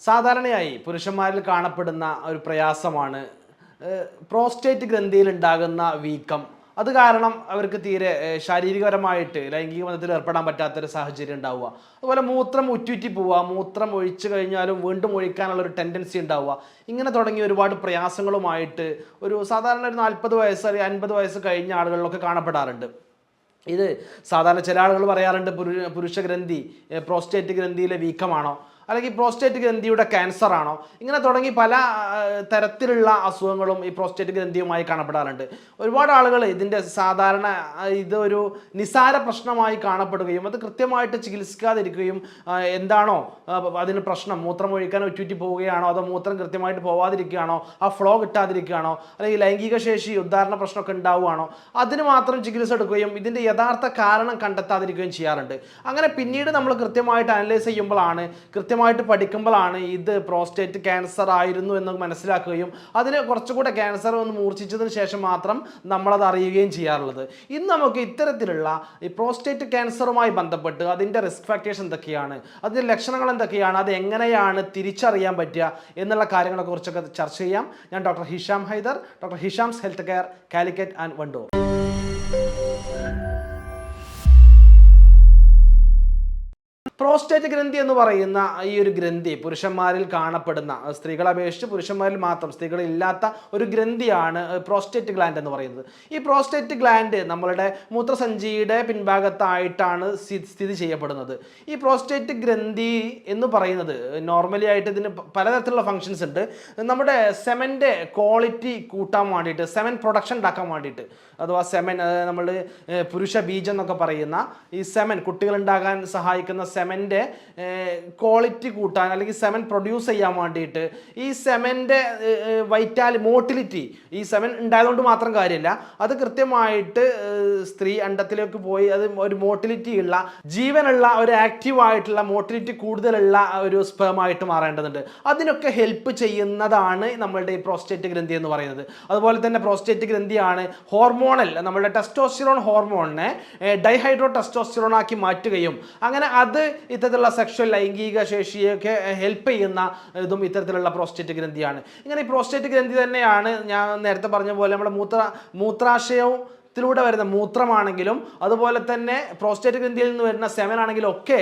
സാധാരണയായി പുരുഷന്മാരിൽ കാണപ്പെടുന്ന ഒരു പ്രയാസമാണ് പ്രോസ്റ്റേറ്റ് ഗ്രന്ഥിയിൽ ഉണ്ടാകുന്ന വീക്കം. അത് കാരണം അവർക്ക് തീരെ ശാരീരികപരമായിട്ട് ലൈംഗിക ബന്ധത്തിൽ ഏർപ്പെടാൻ പറ്റാത്തൊരു സാഹചര്യം ഉണ്ടാവുക. അതുപോലെ മൂത്രം ഉറ്റുറ്റി പോവുക, മൂത്രം ഒഴിച്ചു കഴിഞ്ഞാലും വീണ്ടും ഒഴിക്കാനുള്ളൊരു ടെൻഡൻസി ഉണ്ടാവുക. ഇങ്ങനെ തുടങ്ങിയ ഒരുപാട് പ്രയാസങ്ങളുമായിട്ട് സാധാരണ ഒരു 40 വയസ്സ് അല്ലെങ്കിൽ 50 വയസ്സ് കഴിഞ്ഞ ആളുകളിലൊക്കെ കാണപ്പെടാറുണ്ട്. ഇത് സാധാരണ ചില ആളുകൾ പറയാറുണ്ട് പുരുഷ ഗ്രന്ഥി പ്രോസ്റ്റേറ്റ് ഗ്രന്ഥിയിലെ വീക്കമാണോ, അല്ലെങ്കിൽ പ്രോസ്റ്റേറ്റ് ഗ്രന്ഥിയുടെ ക്യാൻസർ ആണോ, ഇങ്ങനെ തുടങ്ങി പല തരത്തിലുള്ള അസുഖങ്ങളും ഈ പ്രോസ്റ്റേറ്റ് ഗ്രന്ഥിയുമായി കാണപ്പെടാറുണ്ട്. ഒരുപാട് ആളുകൾ ഇതിൻ്റെ സാധാരണ ഇതൊരു നിസാര പ്രശ്നമായി കാണപ്പെടുകയും അത് കൃത്യമായിട്ട് ചികിത്സിക്കാതിരിക്കുകയും എന്താണോ അതിന് പ്രശ്നം, മൂത്രം ഒഴിക്കാൻ ഒറ്റുറ്റി പോവുകയാണോ അതോ മൂത്രം കൃത്യമായിട്ട് പോവാതിരിക്കുകയാണോ, ആ ഫ്ലോ കിട്ടാതിരിക്കുകയാണോ, അല്ലെങ്കിൽ ലൈംഗിക ശേഷി ഉദ്ധാരണ പ്രശ്നമൊക്കെ ഉണ്ടാവുകയാണോ, അതിന് മാത്രം ചികിത്സ എടുക്കുകയും ഇതിൻ്റെ യഥാർത്ഥ കാരണം കണ്ടെത്താതിരിക്കുകയും ചെയ്യാറുണ്ട്. അങ്ങനെ പിന്നീട് നമ്മൾ കൃത്യമായിട്ട് അനലൈസ് ചെയ്യുമ്പോഴാണ്, കൃത്യമായിട്ട് പഠിക്കുമ്പോഴാണ് ഇത് പ്രോസ്റ്റേറ്റ് ക്യാൻസർ ആയിരുന്നു എന്ന് മനസ്സിലാക്കുകയും അതിന് കുറച്ചുകൂടെ ക്യാൻസർ ഒന്ന് മൂർച്ഛിച്ചതിന് ശേഷം മാത്രം നമ്മളത് അറിയുകയും ചെയ്യാറുള്ളത്. ഇന്ന് നമുക്ക് ഇത്തരത്തിലുള്ള ഈ പ്രോസ്റ്റേറ്റ് ക്യാൻസറുമായി ബന്ധപ്പെട്ട് അതിൻ്റെ റിസ്ക് ഫാക്ടേഴ്സ് എന്തൊക്കെയാണ്, അതിൻ്റെ ലക്ഷണങ്ങൾ എന്തൊക്കെയാണ്, അത് എങ്ങനെയാണ് തിരിച്ചറിയാൻ പറ്റുക എന്നുള്ള കാര്യങ്ങളെ കുറിച്ചൊക്കെ ചർച്ച ചെയ്യാം. ഞാൻ doctor Hisham Haider, doctor Hisham's health care, Calicut and Wandoor. Prostate ഗ്രന്ഥി എന്ന് പറയുന്ന ഈ ഒരു ഗ്രന്ഥി പുരുഷന്മാരിൽ കാണപ്പെടുന്ന, സ്ത്രീകളെ അപേക്ഷിച്ച് പുരുഷന്മാരിൽ മാത്രം, സ്ത്രീകളില്ലാത്ത ഒരു ഗ്രന്ഥിയാണ് പ്രോസ്റ്റേറ്റ് ഗ്ലാൻഡ് എന്ന് പറയുന്നത്. ഈ പ്രോസ്റ്റേറ്റ് ഗ്ലാൻഡ് നമ്മളുടെ മൂത്രസഞ്ചിയുടെ പിൻഭാഗത്തായിട്ടാണ് സ്ഥിതി ചെയ്യപ്പെടുന്നത്. ഈ പ്രോസ്റ്റേറ്റ് ഗ്രന്ഥി എന്ന് പറയുന്നത് നോർമലി ആയിട്ട് ഇതിന് പലതരത്തിലുള്ള ഫങ്ഷൻസ് ഉണ്ട്. നമ്മുടെ സെമൻ്റെ ക്വാളിറ്റി കൂട്ടാൻ വേണ്ടിയിട്ട്, സെമൻ പ്രൊഡക്ഷൻ ഉണ്ടാക്കാൻ വേണ്ടിയിട്ട്, അഥവാ സെമൻ നമ്മൾ പുരുഷ ബീജം എന്നൊക്കെ പറയുന്ന ഈ സെമൻ കുട്ടികളുണ്ടാകാൻ സഹായിക്കുന്ന സെമൻ്റെ ക്വാളിറ്റി കൂട്ടാൻ അല്ലെങ്കിൽ സെമൻ പ്രൊഡ്യൂസ് ചെയ്യാൻ വേണ്ടിയിട്ട് ഈ സെമൻ്റെ മോട്ടിലിറ്റി, ഈ സെമൻ ഉണ്ടായതുകൊണ്ട് മാത്രം കാര്യമില്ല, അത് കൃത്യമായിട്ട് സ്ത്രീ അണ്ടത്തിലേക്ക് പോയി അത് ഒരു മോട്ടിലിറ്റി ഉള്ള, ജീവനുള്ള, ഒരു ആക്റ്റീവ് ആയിട്ടുള്ള, മോട്ടിലിറ്റി കൂടുതലുള്ള ഒരു സ്പേമായിട്ട് മാറേണ്ടതുണ്ട്. അതിനൊക്കെ ഹെൽപ്പ് ചെയ്യുന്നതാണ് നമ്മളുടെ ഈ പ്രോസ്റ്റേറ്റ് ഗ്രന്ഥി എന്ന് പറയുന്നത്. അതുപോലെ തന്നെ പ്രോസ്റ്റേറ്റ് ഗ്രന്ഥിയാണ് ഹോർമോണൽ, നമ്മളുടെ ടെസ്റ്റോസ്റ്റിറോൺ ഹോർമോണിനെ ഡൈഹൈഡ്രോ ടെസ്റ്റോസ്റ്റിറോൺ ആക്കി മാറ്റുകയും അങ്ങനെ അത് ഇത്തരത്തിലുള്ള സെക്ഷൽ ലൈംഗിക ശേഷിയൊക്കെ ഹെൽപ്പ് ചെയ്യുന്ന ഇതും ഇത്തരത്തിലുള്ള പ്രോസ്റ്റേറ്റ് ഗ്രന്ഥിയാണ്. ഇങ്ങനെ ഈ പ്രോസ്റ്റേറ്റ് ഗ്രന്ഥി തന്നെയാണ് ഞാൻ നേരത്തെ പറഞ്ഞ പോലെ നമ്മുടെ മൂത്രാശയവും ത്തിലൂടെ വരുന്ന മൂത്രമാണെങ്കിലും അതുപോലെ തന്നെ പ്രോസ്റ്റേറ്റ് ഗ്രന്ഥിയിൽ നിന്ന് വരുന്ന സെമൻ ആണെങ്കിലും ഒക്കെ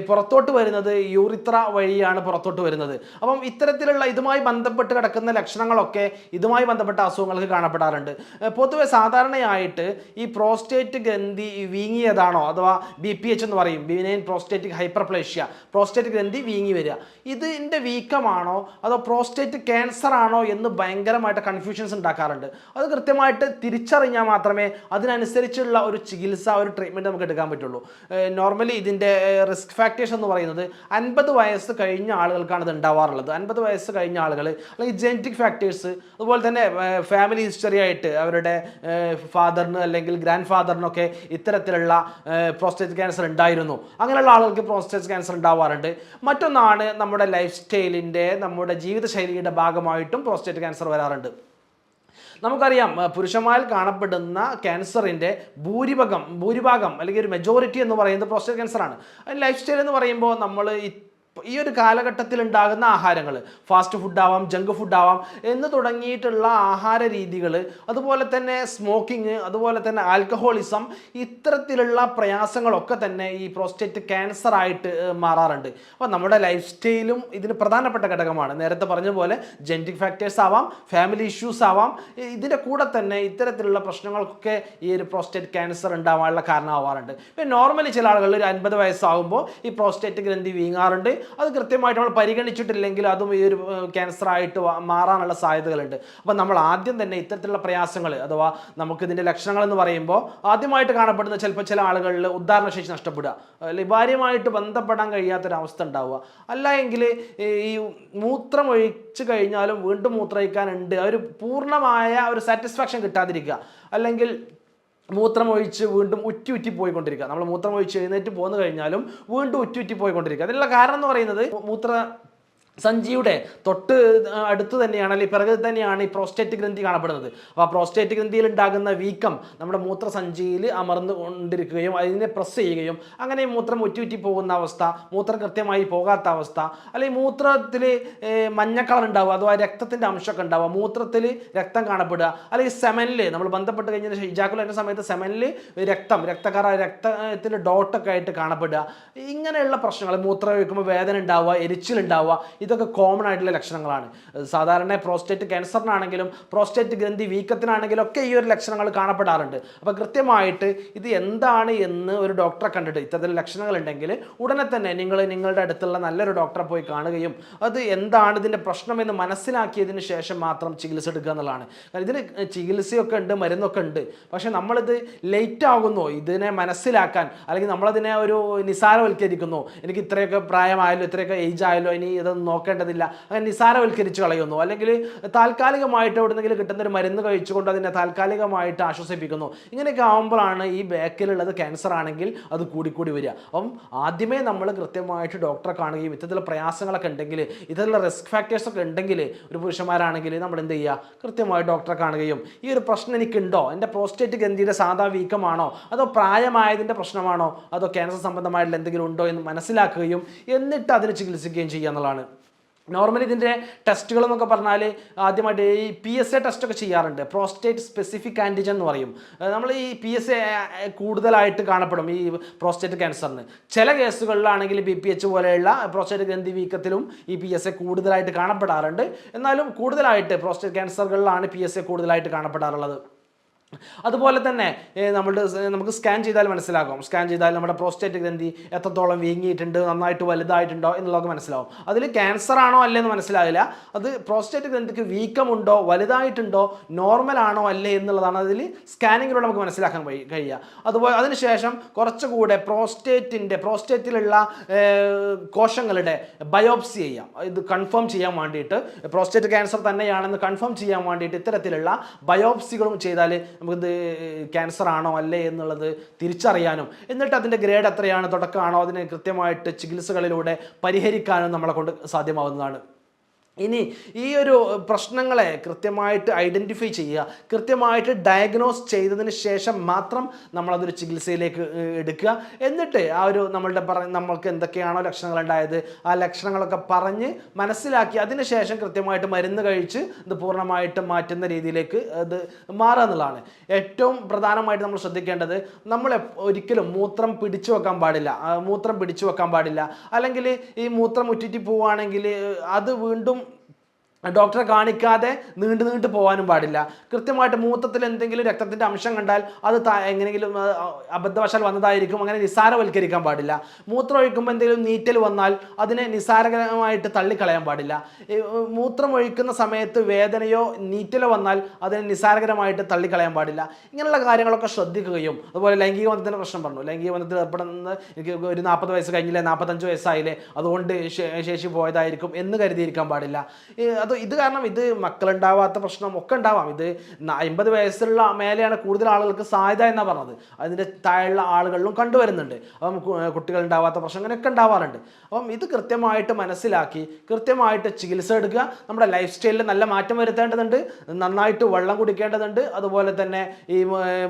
പുറത്തോട്ട് വരുന്നത് യൂറിത്ര വഴിയാണ് പുറത്തോട്ട് വരുന്നത്. അപ്പം ഇത്തരത്തിലുള്ള ഇതുമായി ബന്ധപ്പെട്ട് കിടക്കുന്ന ലക്ഷണങ്ങളൊക്കെ ഇതുമായി ബന്ധപ്പെട്ട അസുഖങ്ങൾക്ക് കാണപ്പെടാറുണ്ട്. പൊതുവെ സാധാരണയായിട്ട് ഈ പ്രോസ്റ്റേറ്റ് ഗ്രന്ഥി വീങ്ങിയതാണോ, അഥവാ BPH എന്ന് പറയും, ബിനൈൻ പ്രോസ്റ്റേറ്റിക് ഹൈപ്പർപ്ലേഷ്യ, പ്രോസ്റ്റേറ്റ് ഗ്രന്ഥി വീങ്ങി വരിക, ഇതിൻ്റെ വീക്കമാണോ അതോ പ്രോസ്റ്റേറ്റ് ക്യാൻസർ ആണോ എന്ന് ഭയങ്കരമായിട്ട് കൺഫ്യൂഷൻസ് ഉണ്ടാക്കാറുണ്ട്. അത് കൃത്യമായിട്ട് തിരിച്ചറിഞ്ഞാൽ മാത്രമേ അതിനനുസരിച്ചുള്ള ഒരു ചികിത്സ, ഒരു ട്രീറ്റ്മെൻറ്റ് നമുക്ക് എടുക്കാൻ പറ്റുള്ളൂ. നോർമലി ഇതിൻ്റെ റിസ്ക് ഫാക്ടേഴ്സ് എന്ന് പറയുന്നത് 50 വയസ്സ് കഴിഞ്ഞ ആളുകൾക്കാണ് ഇത് ഉണ്ടാവാറുള്ളത്. 50 വയസ്സ് കഴിഞ്ഞ ആളുകൾ, അല്ലെങ്കിൽ ജെനറ്റിക് ഫാക്ടേഴ്സ്, അതുപോലെ തന്നെ ഫാമിലി ഹിസ്റ്ററി ആയിട്ട് അവരുടെ ഫാദറിന് അല്ലെങ്കിൽ ഗ്രാൻഡ് ഫാദറിനൊക്കെ ഇത്തരത്തിലുള്ള പ്രോസ്റ്റേറ്റ് ക്യാൻസർ ഉണ്ടായിരുന്നു, അങ്ങനെയുള്ള ആളുകൾക്ക് പ്രോസ്റ്റേറ്റ് ക്യാൻസർ ഉണ്ടാവാറുണ്ട്. മറ്റൊന്നാണ് നമ്മുടെ ലൈഫ് സ്റ്റൈലിൻ്റെ, നമ്മുടെ ജീവിതശൈലിയുടെ ഭാഗമായിട്ടും പ്രോസ്റ്റേറ്റ് ക്യാൻസർ വരാറുണ്ട്. നമുക്കറിയാം പുരുഷന്മാരിൽ കാണപ്പെടുന്ന ക്യാൻസറിൻ്റെ ഭൂരിഭാഗം അല്ലെങ്കിൽ ഒരു മെജോറിറ്റി എന്ന് പറയുന്നത് പ്രോസ്റ്റേറ്റ് ക്യാൻസറാണ്. ലൈഫ് സ്റ്റൈൽ എന്ന് പറയുമ്പോൾ നമ്മൾ ഈ ഒരു കാലഘട്ടത്തിൽ ഉണ്ടാകുന്ന ആഹാരങ്ങൾ, ഫാസ്റ്റ് ഫുഡ് ആവാം, ജങ്ക് ഫുഡ് ആവാം എന്ന് തുടങ്ങിയിട്ടുള്ള ആഹാര രീതികൾ, അതുപോലെ തന്നെ സ്മോക്കിങ്, അതുപോലെ തന്നെ ആൽക്കഹോളിസം, ഇത്തരത്തിലുള്ള പ്രയാസങ്ങളൊക്കെ തന്നെ ഈ പ്രോസ്റ്റേറ്റ് ക്യാൻസർ ആയിട്ട് മാറാറുണ്ട്. അപ്പോൾ നമ്മുടെ ലൈഫ് സ്റ്റൈലും ഇതിന് പ്രധാനപ്പെട്ട ഘടകമാണ്. നേരത്തെ പറഞ്ഞ പോലെ ജെനറ്റിക് ഫാക്ടേഴ്സ് ആവാം, ഫാമിലി ഇഷ്യൂസ് ആവാം, ഇതിൻ്റെ കൂടെ തന്നെ ഇത്തരത്തിലുള്ള പ്രശ്നങ്ങൾക്കൊക്കെ ഈ ഒരു പ്രോസ്റ്റേറ്റ് ക്യാൻസർ ഉണ്ടാവാനുള്ള കാരണമാവാറുണ്ട്. ഇപ്പോൾ നോർമലി ചില ആളുകളിൽ ഒരു 50 വയസ്സാകുമ്പോൾ ഈ പ്രോസ്റ്റേറ്റ് ഗ്രന്ഥി വീങ്ങാറുണ്ട്. അത് കൃത്യമായിട്ട് നമ്മൾ പരിഗണിച്ചിട്ടില്ലെങ്കിൽ അതും ഈ ഒരു ക്യാൻസർ ആയിട്ട് മാറാനുള്ള സാധ്യതകളുണ്ട്. അപ്പോൾ നമ്മൾ ആദ്യം തന്നെ ഇത്തരത്തിലുള്ള പ്രയാസങ്ങൾ, അഥവാ നമുക്ക് ഇതിൻ്റെ ലക്ഷണങ്ങൾ എന്ന് പറയുമ്പോൾ ആദ്യമായിട്ട് കാണപ്പെടുന്ന ചിലപ്പോൾ ചില ആളുകളിൽ ഉദ്ധാരണശേഷി നഷ്ടപ്പെടുക, അല്ലെങ്കിൽ ഭാര്യയുമായിട്ട് ബന്ധപ്പെടാൻ കഴിയാത്തൊരവസ്ഥ ഉണ്ടാവുക, അല്ല എങ്കിൽ ഈ മൂത്രം ഒഴിച്ച് കഴിഞ്ഞാലും വീണ്ടും മൂത്രമൊഴിക്കാനുണ്ട്, ഒരു പൂർണ്ണമായ ഒരു സാറ്റിസ്ഫാക്ഷൻ കിട്ടാതിരിക്കുക, അല്ലെങ്കിൽ മൂത്രമൊഴിച്ച് വീണ്ടും ഉറ്റി പോയിക്കൊണ്ടിരിക്കുക. നമ്മൾ മൂത്രമൊഴിച്ച് എഴുന്നേറ്റ് പോന്നു കഴിഞ്ഞാലും വീണ്ടും ഉറ്റി പോയിക്കൊണ്ടിരിക്കുക. അതിനുള്ള കാരണം എന്ന് പറയുന്നത് സഞ്ചിയുടെ തൊട്ട് അടുത്ത് തന്നെയാണ്, അല്ലെങ്കിൽ പിറകിൽ തന്നെയാണ് ഈ പ്രോസ്റ്റേറ്റ് ഗ്രന്ഥി കാണപ്പെടുന്നത്. അപ്പോൾ ആ പ്രോസ്റ്റേറ്റ് ഗ്രന്ഥിയിൽ ഉണ്ടാകുന്ന വീക്കം നമ്മുടെ മൂത്രസഞ്ചിയിൽ അമർന്നു കൊണ്ടിരിക്കുകയും അതിനെ പ്രസ് ചെയ്യുകയും അങ്ങനെ മൂത്രം ഉറ്റി പോകുന്ന അവസ്ഥ, മൂത്രം കൃത്യമായി പോകാത്ത അവസ്ഥ, അല്ലെങ്കിൽ മൂത്രത്തിൽ മഞ്ഞ കളർ ഉണ്ടാവുക, അഥവാ രക്തത്തിൻ്റെ അംശമൊക്കെ ഉണ്ടാവുക, മൂത്രത്തിൽ രക്തം കാണപ്പെടുക, അല്ലെങ്കിൽ സെമനിൽ നമ്മൾ ബന്ധപ്പെട്ട് കഴിഞ്ഞ ഇജാക്കുലേഷൻ്റെ സമയത്ത് സെമനിൽ രക്തത്തിൽ ഡോട്ടൊക്കെ ആയിട്ട് കാണപ്പെടുക. ഇങ്ങനെയുള്ള പ്രശ്നങ്ങൾ, മൂത്രം ഒഴിക്കുമ്പോൾ വേദന ഉണ്ടാവുക, എരിച്ചിലുണ്ടാവുക, ഇതൊക്കെ കോമൺ ആയിട്ടുള്ള ലക്ഷണങ്ങളാണ്. സാധാരണ പ്രോസ്റ്റേറ്റ് ക്യാൻസറിനാണെങ്കിലും പ്രോസ്റ്റേറ്റ് ഗ്രന്ഥി വീക്കത്തിനാണെങ്കിലും ഒക്കെ ഈ ഒരു ലക്ഷണങ്ങൾ കാണപ്പെടാറുണ്ട്. അപ്പോൾ കൃത്യമായിട്ട് ഇത് എന്താണ് എന്ന് ഒരു ഡോക്ടറെ കണ്ടിട്ട് ഇത്തരത്തിൽ ലക്ഷണങ്ങൾ ഉണ്ടെങ്കിൽ ഉടനെ തന്നെ നിങ്ങളുടെ അടുത്തുള്ള നല്ലൊരു ഡോക്ടറെ പോയി കാണുകയും അത് എന്താണ് ഇതിൻ്റെ പ്രശ്നമെന്ന് മനസ്സിലാക്കിയതിന് ശേഷം മാത്രം ചികിത്സ എടുക്കുക എന്നുള്ളതാണ്. കാരണം ഇതിന് ചികിത്സയൊക്കെ ഉണ്ട്, മരുന്നൊക്കെ ഉണ്ട്. പക്ഷേ നമ്മളിത് ലേറ്റ് ആകുന്നു ഇതിനെ മനസ്സിലാക്കാൻ, അല്ലെങ്കിൽ നമ്മളതിനെ ഒരു നിസാരവൽക്കരിക്കുന്നു. എനിക്ക് ഇത്രയൊക്കെ പ്രായമായല്ലോ, ഇത്രയൊക്കെ ഏജ് ആയല്ലോ, ഇനി ഇതൊന്നും നോക്കേണ്ടതില്ല, അങ്ങനെ നിസാരവൽക്കരിച്ച് കളയുന്നു. അല്ലെങ്കിൽ താൽക്കാലികമായിട്ട് എവിടെന്നെങ്കിലും കിട്ടുന്ന ഒരു മരുന്ന് കഴിച്ചുകൊണ്ട് അതിനെ താൽക്കാലികമായിട്ട് ആശ്വസിപ്പിക്കുന്നു. ഇങ്ങനെയൊക്കെ ആകുമ്പോഴാണ് ഈ ബാക്കിലുള്ളത് ക്യാൻസർ ആണെങ്കിൽ അത് കൂടിക്കൂടി വരിക. അപ്പം ആദ്യമേ നമ്മൾ കൃത്യമായിട്ട് ഡോക്ടറെ കാണുകയും ഇത്തരത്തിലുള്ള പ്രയാസങ്ങളൊക്കെ ഉണ്ടെങ്കിൽ, ഇത്തരത്തിലുള്ള റിസ്ക് ഫാക്ടേഴ്സൊക്കെ ഉണ്ടെങ്കിൽ ഒരു പുരുഷന്മാരാണെങ്കിൽ നമ്മൾ എന്ത് ചെയ്യുക, കൃത്യമായി ഡോക്ടറെ കാണുകയും ഈ ഒരു പ്രശ്നം എനിക്കുണ്ടോ, എൻ്റെ പ്രോസ്റ്റേറ്റ് ഗ്രന്ഥിയുടെ സാധാ വീക്കമാണോ, അതോ പ്രായമായതിൻ്റെ പ്രശ്നമാണോ, അതോ ക്യാൻസർ സംബന്ധമായിട്ടുള്ള എന്തെങ്കിലും ഉണ്ടോ എന്ന് മനസ്സിലാക്കുകയും എന്നിട്ട് അതിന് ചികിത്സിക്കുകയും ചെയ്യുക എന്നുള്ളതാണ്. നോർമലി ഇതിൻ്റെ ടെസ്റ്റുകൾ എന്നൊക്കെ പറഞ്ഞാൽ ആദ്യമായിട്ട് ഈ PSA ടെസ്റ്റൊക്കെ ചെയ്യാറുണ്ട്. പ്രോസ്റ്റേറ്റ് സ്പെസിഫിക് ആൻറ്റിജൻ എന്ന് പറയും. നമ്മൾ ഈ PSA കൂടുതലായിട്ട് കാണപ്പെടും ഈ പ്രോസ്റ്റേറ്റ് ക്യാൻസറിന്. ചില കേസുകളിലാണെങ്കിൽ BPH പോലെയുള്ള പ്രോസ്റ്റേറ്റ് ഗ്രന്ഥി വീക്കത്തിലും ഈ PSA കൂടുതലായിട്ട് കാണപ്പെടാറുണ്ട്. എന്നാലും കൂടുതലായിട്ട് പ്രോസ്റ്റേറ്റ് ക്യാൻസറുകളിലാണ് PSA കൂടുതലായിട്ട് കാണപ്പെടാറുള്ളത്. അതുപോലെ തന്നെ നമുക്ക് സ്കാൻ ചെയ്താൽ മനസ്സിലാകും. സ്കാൻ ചെയ്താൽ നമ്മുടെ പ്രോസ്റ്റേറ്റ് ഗ്രന്ഥി എത്രത്തോളം വീങ്ങിയിട്ടുണ്ട്, നന്നായിട്ട് വലുതായിട്ടുണ്ടോ എന്നുള്ളതൊക്കെ മനസ്സിലാവും. അതിൽ ക്യാൻസർ ആണോ അല്ലേന്ന് മനസ്സിലാവില്ല, അത് പ്രോസ്റ്റേറ്റ് ഗ്രന്ഥിക്ക് വീക്കമുണ്ടോ, വലുതായിട്ടുണ്ടോ, നോർമൽ ആണോ അല്ലേ എന്നുള്ളതാണ് അതിൽ സ്കാനിങ്ങിലൂടെ നമുക്ക് മനസ്സിലാക്കാൻ കഴിയുക. അതുപോലെ അതിനുശേഷം കുറച്ചുകൂടെ പ്രോസ്റ്റേറ്റിലുള്ള കോശങ്ങളുടെ ബയോപ്സി ചെയ്യാം. ഇത് കൺഫേം ചെയ്യാൻ വേണ്ടിയിട്ട്, പ്രോസ്റ്റേറ്റ് ക്യാൻസർ തന്നെയാണെന്ന് കൺഫേം ചെയ്യാൻ വേണ്ടിയിട്ട് ഇത്തരത്തിലുള്ള ബയോപ്സികളും ചെയ്താൽ നമുക്കിത് ക്യാൻസർ ആണോ അല്ലേ എന്നുള്ളത് തിരിച്ചറിയാനും എന്നിട്ട് അതിൻ്റെ ഗ്രേഡ് എത്രയാണ്, തുടക്കമാണോ, അതിനെ കൃത്യമായിട്ട് ചികിത്സകളിലൂടെ പരിഹരിക്കാനും നമ്മളെ കൊണ്ട് സാധ്യമാവുന്നതാണ്. ഇനി ഈ ഒരു പ്രശ്നങ്ങളെ കൃത്യമായിട്ട് ഐഡൻറ്റിഫൈ ചെയ്യുക, കൃത്യമായിട്ട് ഡയഗ്നോസ് ചെയ്തതിന് ശേഷം മാത്രം നമ്മളതൊരു ചികിത്സയിലേക്ക് എടുക്കുക. എന്നിട്ട് ആ ഒരു നമ്മൾക്ക് എന്തൊക്കെയാണോ ലക്ഷണങ്ങൾ ഉണ്ടായത് ആ ലക്ഷണങ്ങളൊക്കെ പറഞ്ഞ് മനസ്സിലാക്കി അതിനുശേഷം കൃത്യമായിട്ട് മരുന്ന് കഴിച്ച് ഇത് പൂർണ്ണമായിട്ടും മാറ്റുന്ന രീതിയിലേക്ക് അത് മാറുക എന്നുള്ളതാണ്. ഏറ്റവും പ്രധാനമായിട്ട് നമ്മൾ ശ്രദ്ധിക്കേണ്ടത്, നമ്മൾ ഒരിക്കലും മൂത്രം പിടിച്ചു വെക്കാൻ പാടില്ല. അല്ലെങ്കിൽ ഈ മൂത്രം ഉറ്റിറ്റി പോവുകയാണെങ്കിൽ അത് വീണ്ടും ഡോക്ടറെ കാണിക്കാതെ നീണ്ടു പോകാനും പാടില്ല. കൃത്യമായിട്ട് മൂത്രത്തിൽ എന്തെങ്കിലും രക്തത്തിൻ്റെ അംശം കണ്ടാൽ അത് എങ്ങനെയെങ്കിലും അബദ്ധവശാൽ വന്നതായിരിക്കും, അങ്ങനെ നിസാരവൽക്കരിക്കാൻ പാടില്ല. മൂത്രം ഒഴിക്കുമ്പോൾ എന്തെങ്കിലും നീറ്റൽ വന്നാൽ അതിനെ നിസാരകരമായിട്ട് തള്ളിക്കളയാൻ പാടില്ല. മൂത്രം ഒഴിക്കുന്ന സമയത്ത് വേദനയോ നീറ്റലോ വന്നാൽ അതിനെ നിസാരകരമായിട്ട് തള്ളിക്കളയാൻ പാടില്ല. ഇങ്ങനെയുള്ള കാര്യങ്ങളൊക്കെ ശ്രദ്ധിക്കുകയും, അതുപോലെ ലൈംഗിക ബന്ധത്തിൻ്റെ പ്രശ്നം പറഞ്ഞു, ലൈംഗിക ബന്ധത്തിൽ ഏർപ്പെടുന്നത് എനിക്ക് ഒരു 40 വയസ്സ് കഴിഞ്ഞില്ലേ, 45 വയസ്സായില്ലേ, അതുകൊണ്ട് ശേഷി പോയതായിരിക്കും എന്ന് കരുതിയിരിക്കാൻ പാടില്ല. ഇത് കാരണം ഇത് മക്കളുണ്ടാവാത്ത പ്രശ്നം ഒക്കെ ഉണ്ടാവാം. ഇത് 50 വയസ്സുള്ള മേലെയാണ് കൂടുതൽ ആളുകൾക്ക് സാധ്യത എന്നാണ് പറഞ്ഞത്. അതിൻ്റെ താഴെയുള്ള ആളുകളിലും കണ്ടുവരുന്നുണ്ട്. അപ്പം കുട്ടികൾ ഉണ്ടാവാത്ത പ്രശ്നം അങ്ങനെയൊക്കെ ഉണ്ടാവാറുണ്ട്. അപ്പം ഇത് കൃത്യമായിട്ട് മനസ്സിലാക്കി കൃത്യമായിട്ട് ചികിത്സ എടുക്കുക. നമ്മുടെ ലൈഫ് സ്റ്റൈലിൽ നല്ല മാറ്റം വരുത്തേണ്ടതുണ്ട്, നന്നായിട്ട് വെള്ളം കുടിക്കേണ്ടതുണ്ട്. അതുപോലെ തന്നെ ഈ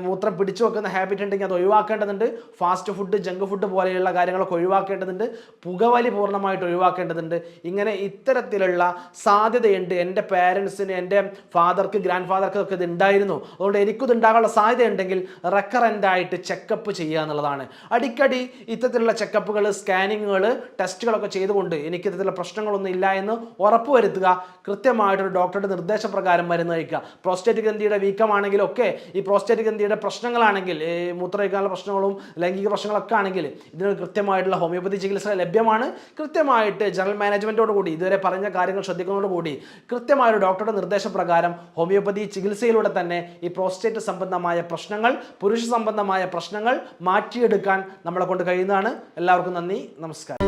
മൂത്രം പിടിച്ചു വെക്കുന്ന ഹാബിറ്റ് ഉണ്ടെങ്കിൽ അത് ഒഴിവാക്കേണ്ടതുണ്ട്. ഫാസ്റ്റ് ഫുഡ്, ജങ്ക് ഫുഡ് പോലെയുള്ള കാര്യങ്ങളൊക്കെ ഒഴിവാക്കേണ്ടതുണ്ട്. പുകവലി പൂർണ്ണമായിട്ട് ഒഴിവാക്കേണ്ടതുണ്ട്. ഇങ്ങനെ ഇത്തരത്തിലുള്ള സാധ്യത എൻ്റെ പേരൻസിന്, എൻ്റെ ഫാദർക്ക്, ഗ്രാൻഡ് ഫാദർക്ക് ഒക്കെ ഇത് ഉണ്ടായിരുന്നു, അതുകൊണ്ട് എനിക്കിത് ഉണ്ടാകാനുള്ള സാധ്യത ഉണ്ടെങ്കിൽ റെക്കറൻ്റായിട്ട് ചെക്കപ്പ് ചെയ്യുക എന്നുള്ളതാണ്. അടിക്കടി ഇത്തരത്തിലുള്ള ചെക്കപ്പുകൾ, സ്കാനിങ്ങുകൾ, ടെസ്റ്റുകളൊക്കെ ചെയ്തുകൊണ്ട് എനിക്ക് ഇത്തരത്തിലുള്ള പ്രശ്നങ്ങളൊന്നും ഇല്ല എന്ന് ഉറപ്പുവരുത്തുക. കൃത്യമായിട്ടൊരു ഡോക്ടറുടെ നിർദ്ദേശപ്രകാരം മരുന്ന് കഴിക്കുക. പ്രോസ്റ്റേറ്റ് ഗ്രന്ഥിയുടെ വീക്കമാണെങ്കിലും ഒക്കെ, ഈ പ്രോസ്റ്റേറ്റ് ഗ്രന്ഥിയുടെ പ്രശ്നങ്ങളാണെങ്കിൽ, മൂത്രമൊഴിക്കാനുള്ള പ്രശ്നങ്ങളും ലൈംഗിക പ്രശ്നങ്ങളൊക്കെ ആണെങ്കിൽ ഇതിന് കൃത്യമായിട്ടുള്ള ഹോമിയോപ്പതി ചികിത്സ ലഭ്യമാണ്. കൃത്യമായിട്ട് ജനറൽ മാനേജ്മെൻറ്റോടുകൂടി ഇതുവരെ പറഞ്ഞ കാര്യങ്ങൾ ശ്രദ്ധിക്കുന്നതോടുകൂടി കൃത്യമായ ഒരു ഡോക്ടറുടെ നിർദ്ദേശപ്രകാരം ഹോമിയോപ്പതി ചികിത്സയിലൂടെ തന്നെ ഈ പ്രോസ്റ്റേറ്റ് സംബന്ധമായ പ്രശ്നങ്ങൾ, പുരുഷ സംബന്ധമായ പ്രശ്നങ്ങൾ മാറ്റിയെടുക്കാൻ നമ്മളെ കൊണ്ട് കഴിയുന്നതാണ്. എല്ലാവർക്കും നന്ദി, നമസ്കാരം.